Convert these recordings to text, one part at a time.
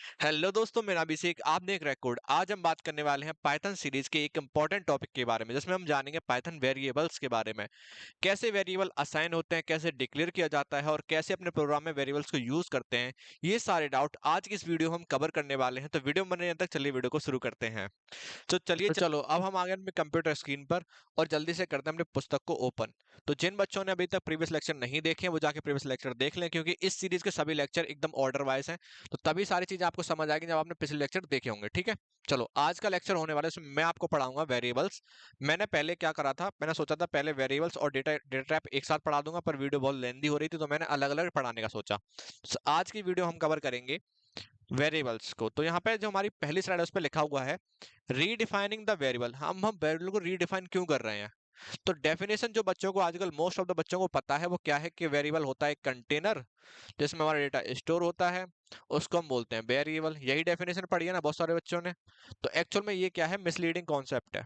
Hello दोस्तों, मेरा अभिषेक, आप देख रहे हैं कोड। आज हम बात करने वाले हैं पाइथन सीरीज के एक इंपॉर्टेंट टॉपिक के बारे में, जिसमें हम जानेंगे पाइथन वेरिएबल्स के बारे में। कैसे वेरिएबल असाइन होते हैं, कैसे डिक्लेयर किया जाता है और कैसे अपने प्रोग्राम में वेरिएबल्स को यूज करते हैं। ये सारे डाउट आज की इस वीडियो में हम कवर करने वाले हैं। तो वीडियो में बने रहने तक चलिए वीडियो को शुरू करते हैं। तो चलो अब हम आ गए अपने कंप्यूटर स्क्रीन पर और जल्दी से करते हैं अपने पुस्तक को ओपन। तो जिन बच्चों ने अभी तक प्रीवियस लेक्चर नहीं देखे हैं वो जाके प्रीवियस लेक्चर देख लें, क्योंकि इस सीरीज के सभी लेक्चर एकदम ऑर्डर वाइज हैं। तो तभी सारी चीजें आपको समझ आएगी जब आपने पिछले लेक्चर देखे होंगे। ठीक है, चलो आज का लेक्चर होने वाला है, इसमें मैं आपको पढ़ाऊंगा वेरिएबल्स। मैंने पहले क्या करा था, मैंने सोचा था पहले वेरिएबल्स और डेटा डेटा टाइप एक साथ पढ़ा दूंगा, पर वीडियो बहुत लेंदी हो रही थी तो मैंने अलग अलग पढ़ाने का सोचा। आज की वीडियो हम कवर करेंगे वेरिएबल्स को। तो यहाँ पे जो हमारी पहली स्लाइड है उस पर लिखा हुआ है रीडिफाइनिंग द वेरिएबल। हम वेरिएबल को रीडिफाइन क्यों कर रहे हैं? तो डेफिनेशन जो बच्चों को आजकल मोस्ट ऑफ द बच्चों को पता है वो क्या है कि वेरिएबल होता है एक कंटेनर जिसमें हमारा डेटा स्टोर होता है, उसको हम बोलते हैं वेरिएबल। यही डेफिनेशन पढ़ी है ना बहुत सारे बच्चों ने। तो एक्चुअल में ये क्या है? मिसलीडिंग कॉन्सेप्ट है।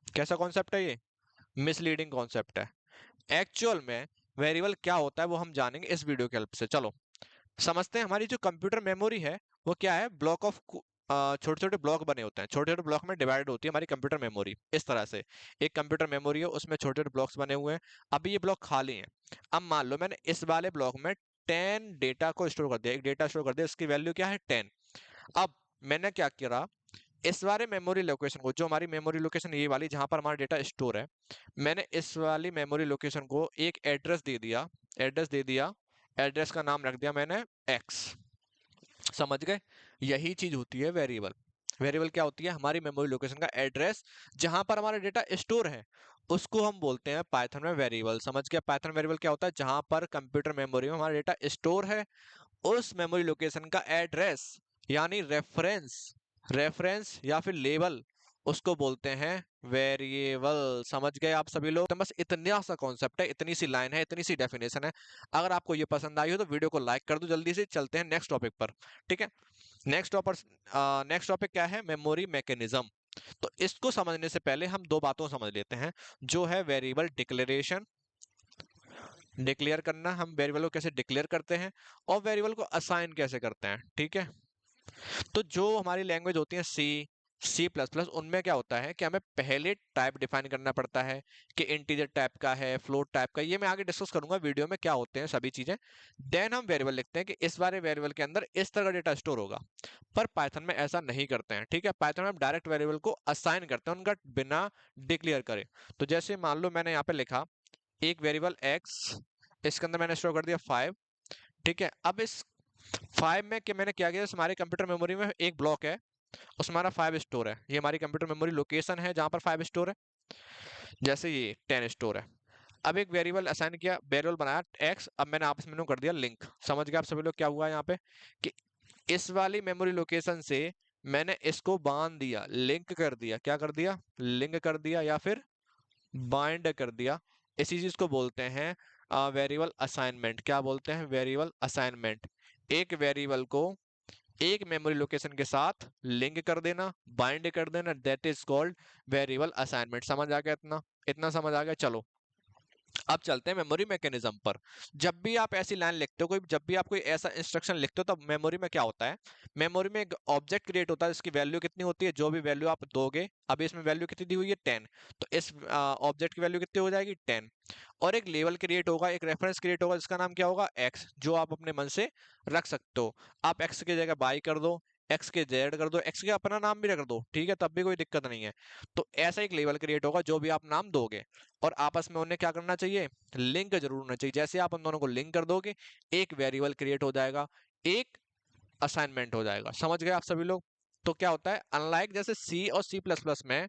कैसा कॉन्सेप्ट है ये? मिसलीडिंग कॉन्सेप्ट है। एक्चुअल में वेरिएबल क्या होता है वो हम जानेंगे इस वीडियो के हेल्प से। चलो समझते हैं। हमारी जो कंप्यूटर मेमोरी है वो क्या है? ब्लॉक ऑफ छोटे छोटे ब्लॉक बने होते हैं, छोटे छोटे ब्लॉक में डिवाइड होती है हमारी कंप्यूटर मेमोरी। इस तरह से एक कंप्यूटर मेमोरी है, उसमें छोटे छोटे ब्लॉक्स बने हुए हैं। अभी ये ब्लॉक खाली हैं। अब मान लो मैंने इस वाले ब्लॉक में 10 डेटा को स्टोर कर दिया, एक डेटा स्टोर कर दिया, इसकी वैल्यू क्या है? 10। अब मैंने क्या किया, इस वाले मेमोरी लोकेशन को, जो हमारी मेमोरी लोकेशन ये वाली जहां पर हमारा डेटा स्टोर है, मैंने इस वाली मेमोरी लोकेशन को एक एड्रेस दे दिया। एड्रेस दे दिया, एड्रेस का नाम रख दिया मैंने एक्स। समझ गए? यही चीज होती है वेरिएबल। वेरिएबल क्या होती है? हमारी मेमोरी लोकेशन का एड्रेस जहां पर हमारा डेटा स्टोर है, उसको हम बोलते हैं पाइथन में वेरिएबल। समझ गया? पाइथन वेरिएबल क्या होता है? जहां पर कंप्यूटर मेमोरी में हमारा डेटा स्टोर है, उस मेमोरी लोकेशन का एड्रेस यानी रेफरेंस, रेफरेंस या फिर लेबल, उसको बोलते हैं वेरिएबल। समझ गए आप सभी लोग? तो बस इतना सा कॉन्सेप्ट है, इतनी सी लाइन है, इतनी सी डेफिनेशन है। अगर आपको ये पसंद आई हो तो वीडियो को लाइक कर दो। जल्दी से चलते हैं नेक्स्ट टॉपिक पर। ठीक है, नेक्स्ट टॉपिक क्या है? Memory mechanism. तो इसको समझने से पहले हम दो बातों को समझ लेते हैं, जो है वेरिएबल डिक्लेरेशन, डिक्लेयर करना, हम वेरिएबल को कैसे डिक्लेयर करते हैं, और वेरिएबल को असाइन कैसे करते हैं। ठीक है, तो जो हमारी लैंग्वेज होती है सी प्लस प्लस, उनमें क्या होता है कि हमें पहले टाइप डिफाइन करना पड़ता है कि इंटीजर टाइप का है, फ्लोट टाइप का। ये मैं आगे डिस्कस करूंगा वीडियो में क्या होते हैं सभी चीजें। देन हम वेरिएबल लिखते हैं कि इस बारे वेरिएबल के अंदर इस तरह का डेटा स्टोर होगा। पर पाइथन में ऐसा नहीं करते हैं। ठीक है, पाइथन में हम डायरेक्ट वेरिएबल को असाइन करते हैं उनका बिना डिक्लेयर करे। तो जैसे मान लो मैंने यहाँ पे लिखा एक वेरिएबल एक्स, इसके अंदर मैंने स्टोर कर दिया 5। ठीक है, अब इस 5 में कि मैंने क्या किया, हमारे कंप्यूटर मेमोरी में एक ब्लॉक है, उसमें हमारा 5 स्टोर है। ये हमारी कंप्यूटर मेमोरी लोकेशन है जहां पर 5 स्टोर है। जैसे ये 10 स्टोर है। अब एक वेरिएबल असाइन किया, वेरिएबल बनाया एक्स। अब मैंने आपस में कर दिया लिंक। समझ गए आप सभी लोग क्या हुआ यहाँ पे? कि इस वाली मेमोरी लोकेशन से मैंने इसको बांध दिया, लिंक कर दिया। क्या कर दिया? लिंक कर दिया या फिर बाइंड कर दिया। इसी चीज को बोलते हैं वेरिएबल असाइनमेंट। क्या बोलते हैं? Variable assignment. एक वेरिएबल को एक मेमोरी लोकेशन के साथ लिंक कर देना, बाइंड कर देना, that is called variable assignment. समझ आ गया? इतना इतना समझ आ गया? चलो अब चलते हैं मेमोरी मैकेनिज्म पर। जब भी आप ऐसी लाइन लिखते हो, कोई जब भी आप कोई ऐसा इंस्ट्रक्शन लिखते हो, तब मेमोरी में क्या होता है? मेमोरी में एक ऑब्जेक्ट क्रिएट होता है जिसकी वैल्यू कितनी होती है, जो भी वैल्यू आप दोगे। अभी इसमें वैल्यू कितनी दी हुई है? 10। तो इस ऑब्जेक्ट की वैल्यू कितनी हो जाएगी? 10। और एक लेवल क्रिएट होगा, एक रेफरेंस क्रिएट होगा जिसका नाम क्या होगा? एक्स, जो आप अपने मन से रख सकते हो। आप एक्स की जगह बाई कर दो, एक्स के जेड कर दो, एक्स के अपना नाम भी रख दो। ठीक है, तब भी कोई दिक्कत नहीं है। तो ऐसा एक लेवल क्रिएट होगा जो भी आप नाम दोगे, और आपस में उन्हें क्या करना चाहिए? लिंक जरूर होना चाहिए। जैसे आप उन दोनों को लिंक कर दोगे, एक वेरिएबल क्रिएट हो जाएगा, एक असाइनमेंट हो जाएगा। समझ गए आप सभी लोग? तो क्या होता है, अनलाइक जैसे सी और सी प्लस प्लस में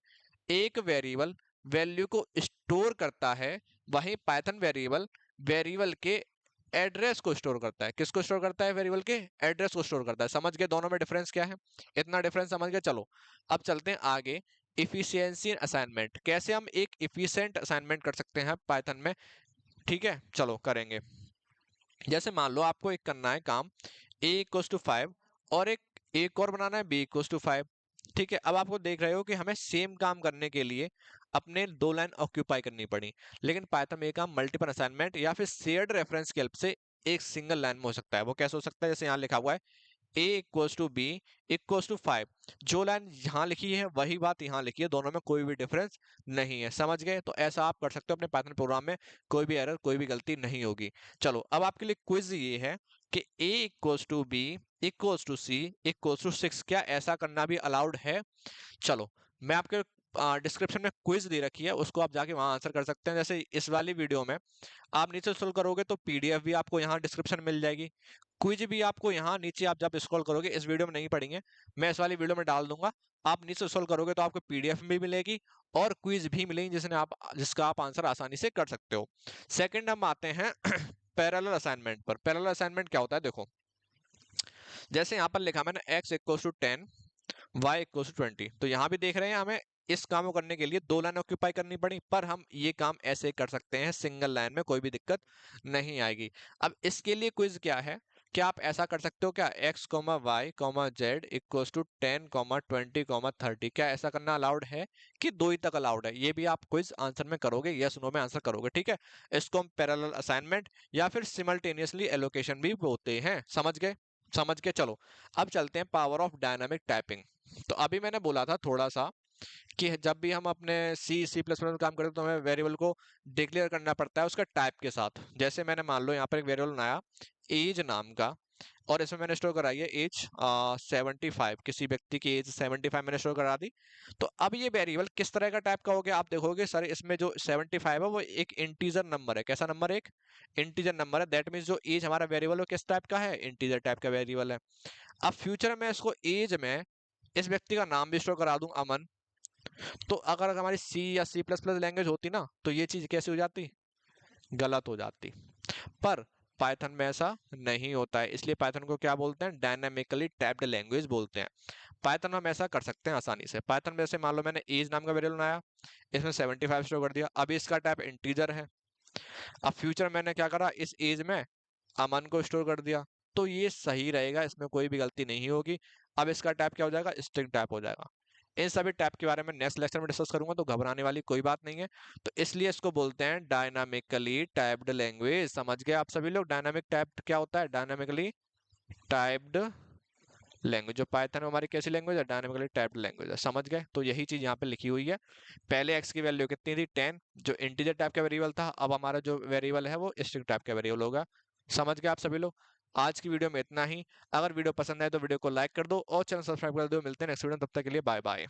एक वेरिएबल वैल्यू को स्टोर करता है, वहीं पाइथन वेरिएबल वेरिएबल के एड्रेस को स्टोर करता है। किसको स्टोर करता है? वेरिएबल के एड्रेस को स्टोर करता है। समझ गए दोनों में डिफरेंस क्या है? इतना डिफरेंस समझ गए? चलो अब चलते हैं आगे। इफिशियंसी असाइनमेंट, कैसे हम एक इफिशिएंट असाइनमेंट कर सकते हैं पाइथन में। ठीक है, चलो करेंगे। जैसे मान लो आपको एक करना है काम a इक्वल्स टू 5, और एक और बनाना है b इक्वल्स टू 5। ठीक है, अब आपको देख रहे हो कि हमें सेम काम करने के लिए अपने दो लाइन ऑक्यूपाई करनी पड़ी, लेकिन पाइथन में ये काम मल्टीपल असाइनमेंट या फिर शेयर्ड रेफरेंस की हेल्प से एक सिंगल लाइन में हो सकता है। वो कैसे हो सकता है? जैसे यहाँ लिखा हुआ है a equals to b equals to 5। जो लाइन यहाँ लिखी है वही बात यहाँ लिखी है, दोनों में कोई भी डिफरेंस नहीं है। समझ गए? तो ऐसा आप कर सकते हो अपने पाइथन प्रोग्राम में, कोई भी एरर कोई भी गलती नहीं होगी। चलो अब आपके लिए क्विज ये है कि a equals to b equals to c equals to 6, क्या ऐसा करना भी अलाउड है? चलो मैं आपके डिस्क्रिप्शन में क्विज दे रखी है, उसको आप जाके वहां आंसर कर सकते हैं। जैसे इस वाली वीडियो में आप नीचे स्क्रॉल करोगे तो पीडीएफ भी आपको यहाँ डिस्क्रिप्शन मिल जाएगी, क्विज भी आपको यहाँ नीचे, आप जब स्क्रॉल करोगे, इस वीडियो में नहीं पढ़ेंगे, मैं इस वाली वीडियो में डाल दूंगा, आप नीचे स्क्रॉल करोगे तो आपको पीडीएफ भी मिलेगी और क्विज भी मिलेगी जिसका आप आंसर आसानी से कर सकते हो। सेकंड हम आते हैं पैरेलल असाइनमेंट पर। पैरेलल असाइनमेंट क्या होता है? देखो जैसे यहाँ पर लिखा मैंने x equals to 10 y equals to 20, तो यहाँ भी देख रहे हैं हमें इस काम को करने के लिए दो लाइन ऑक्यूपाई करनी पड़ी, पर हम ये काम ऐसे कर सकते हैं सिंगल लाइन में, कोई भी दिक्कत नहीं आएगी। अब इसके लिए क्विज क्या है, क्या आप ऐसा कर सकते हो क्या x y z equals to 10 20 30, क्या ऐसा करना अलाउड है कि दो ही तक अलाउड है? ये भी आप क्विज आंसर में करोगे, यस नो में आंसर करोगे, ठीक है। इसको हम पैरेलल असाइनमेंट या फिर सिमल्टेनियसली एलोकेशन भी बोलते हैं। समझ गए? समझ के चलो अब चलते हैं पावर ऑफ डायनामिक टाइपिंग। तो अभी मैंने बोला था थोड़ा सा कि जब भी हम अपने सी प्लस प्लस में काम करते हैं तो हमें वेरिएबल को डिक्लेयर करना पड़ता है उसका टाइप के साथ। जैसे मैंने मान लो यहाँ पर एक वेरिएबल बनाया एज नाम का, और इसमें मैंने स्टोर कराई है एज 75, किसी व्यक्ति की एज 75 मैंने स्टोर करा दी। तो अब ये वेरिएबल किस तरह का टाइप का हो गया, आप देखोगे सर इसमें जो 75 है वो एक इंटीजर नंबर है। कैसा नंबर है? एक इंटीजर नंबर है। दैट मीन्स जो एज हमारा वेरिएबल है किस टाइप का है? इंटीजर टाइप का वेरिएबल है। अब फ्यूचर में इसको एज में इस व्यक्ति का नाम भी स्टोर करा दूं अमन, तो अगर हमारी सी या सी प्लस प्लस लैंग्वेज होती ना तो ये चीज कैसी हो जाती? गलत हो जाती। पर पाइथन में ऐसा नहीं होता है, इसलिए पाइथन को क्या बोलते हैं? डायनामिकली टाइप्ड लैंग्वेज बोलते हैं। पाइथन में हम ऐसा कर सकते हैं आसानी से। पाइथन में जैसे मान लो मैंने एज नाम का वेरिएबल बनाया, इसमें 75 स्टोर कर दिया, अभी इसका टाइप इंटीजर है। अब फ्यूचर मैंने क्या करा, इस एज में अमन को स्टोर कर दिया, तो ये सही रहेगा, इसमें कोई भी गलती नहीं होगी। अब इसका टाइप क्या हो जाएगा? स्ट्रिंग टाइप हो जाएगा। इन सभी टाइप के बारे में नेक्स्ट लेक्चर में डिस्कस करूंगा, तो घबराने वाली कोई बात नहीं है। तो इसलिए इसको बोलते हैं डायनामिकली टाइप्ड लैंग्वेज। समझ गए आप सभी लोग? डायनामिक टाइप्ड क्या होता है? Dynamically typed language. जो पाइथन में हमारी कैसी लैंग्वेज है? डायनामिकली टाइप्ड लैंग्वेज है। समझ गए? तो यही चीज यहाँ पे लिखी हुई है। पहले एक्स की वैल्यू कितनी थी? 10, जो इंटीजर टाइप का वेरिएबल था। अब हमारा जो वेरिएबल है वो स्ट्रिंग टाइप का वेरिएबल होगा। समझ गए आप सभी लोग? आज की वीडियो में इतना ही। अगर वीडियो पसंद आए तो वीडियो को लाइक कर दो और चैनल सब्सक्राइब कर दो। मिलते हैं नेक्स्ट वीडियो में, तब तक के लिए बाय बाय।